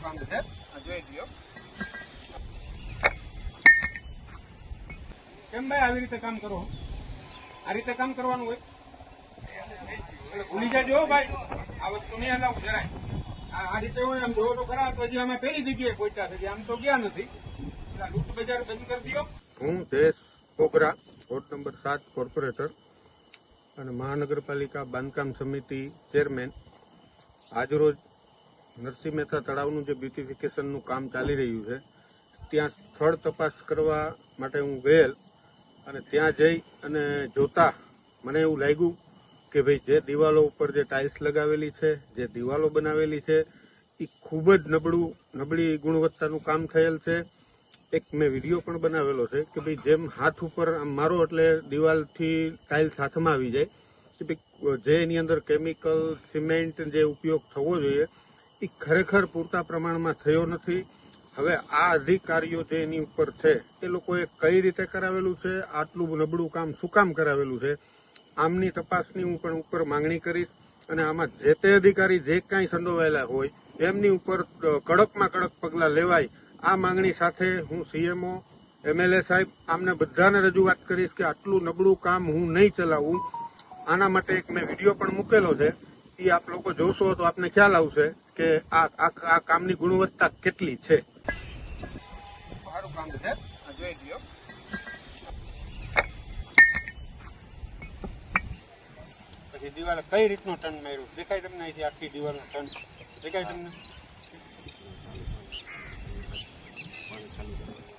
કામ છે જોઈ લ્યો કેમ ભાઈ આવી રીતે કામ કરો આ રીતે કામ કરવાનું હોય એટલે ભૂલી જાજો ભાઈ આ વસ્તુ નહીં હલાવું જરાય આ રીતે હોય આમ જોવો તો ખરા તો હજી અમે પેલી જગ્યાએ પહોંચ્યા છે આમ તો ગયા નથી એટલે લૂંટ બજાર બંધ કરી દો હું દેશ કોકરા વોર્ડ નંબર 7 કોર્પોરેટર અને મહાનગરપાલિકા બાંધકામ સમિતિ ચેરમેન આજરોજ નરસિંહ મહેતા તળાવનું જે બ્યુટિફિકેશનનું કામ ચાલી રહ્યું છે ત્યાં સ્થળ તપાસ કરવા માટે હું ગયેલ અને ત્યાં જઈ અને જોતા મને એવું લાગ્યું કે ભાઈ જે દિવાલો ઉપર જે ટાઇલ્સ લગાવેલી છે જે દિવાલો બનાવેલી છે એ ખૂબ જ નબળી ગુણવત્તાનું કામ થયેલ છે એક મેં વિડીયો પણ બનાવેલો છે કે ભાઈ જેમ હાથ ઉપર આમ મારો એટલે દિવાલથી ટાઇલ્સ હાથમાં આવી જાય કે ભાઈ જે એની અંદર કેમિકલ સિમેન્ટ જે ઉપયોગ થવો જોઈએ એ ખરેખર પૂરતા પ્રમાણમાં થયો નથી હવે આ અધિકારીઓ જે એની ઉપર છે એ લોકોએ કઈ રીતે કરાવેલું છે આટલું નબળું કામ શું કામ કરાવેલું છે આમની તપાસની હું પણ ઉપર માંગણી કરીશ અને આમાં જે તે અધિકારી જે કાંઈ સંડોવાયેલા હોય એમની ઉપર કડકમાં કડક પગલાં લેવાય આ માંગણી સાથે હું સીએમઓ એમએલએ સાહેબ આમને બધાને રજૂઆત કરીશ કે આટલું નબળું કામ હું નહીં ચલાવું આના માટે એક મેં વિડીયો પણ મૂકેલો છે એ આપ લોકો જોશો તો આપને ખ્યાલ આવશે કે આ કામની ગુણવત્તા કેટલી છે સારું કામ છે જોઈ લ્યો પછી દિવાલે કઈ રીતનો ટર્ન માર્યું દેખાય તમને અહીંથી આખી દિવાલનો ટર્ન દેખાય તમને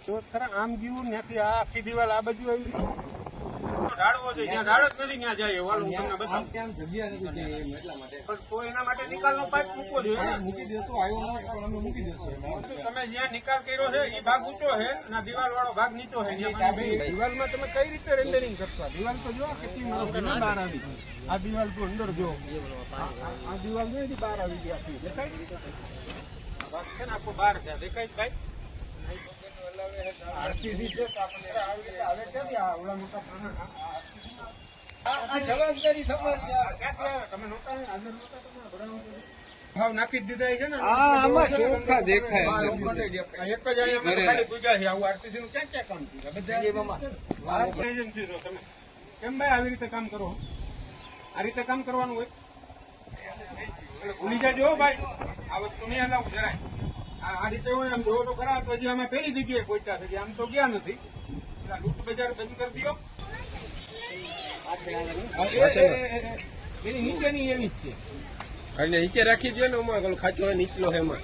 તો ખરા આમ ગયું ત્યાંથી આ આખી દિવાલ આ બાજુ આવી ઢાળવો જોઈએ જ્યાં ઢાળ જ નથી ત્યાં જાય વાલું તમને બતાવું જગ્યા નથી એટલા માટે તો એના માટે નિકાલનો પાઇપ મૂકવો જોઈએ મૂકી દેશો આવ્યો મૂકી દેશો તમે જ્યાં નિકાલ કર્યો છે એ ભાગ ઊંચો છે અને દિવાલ વાળો ભાગ નીચો છે દિવાલમાં તમે કઈ રીતે રેન્ડરિંગ કરશો દિવાલ તો જો કેટલી બહાર આવી આ દિવાલ તો અંદર જો આ દિવાલ જો એની બહાર આવી ગઈ દેખાય ભાગ છે ને આખો બહાર છે દેખાય ભાઈ નાખી દીધા છે ને ચોખ્ખા દેખાય એક જ ખાલી પૂજા છે આવું આરસીસી નું ક્યાં ક્યાં કામ છે એજન્સી છો તમે કેમ ભાઈ આવી રીતે કામ કરો આ રીતે કામ કરવાનું હોય એટલે ભૂલી જાજો ભાઈ આ વસ્તુ નહીં હલાવું જરાય આ રીતે હોય આમ જોવો તો ખરા તો હજી અમે પેલી જગ્યાએ પહોંચ્યા છે આમ તો ગયા નથી એટલે લૂંટ બજાર બંધ કરી દો નીચેની એવી જ છે અને નીચે રાખી દો ને એમાં પેલો ખાચો નીચલો છે એમાં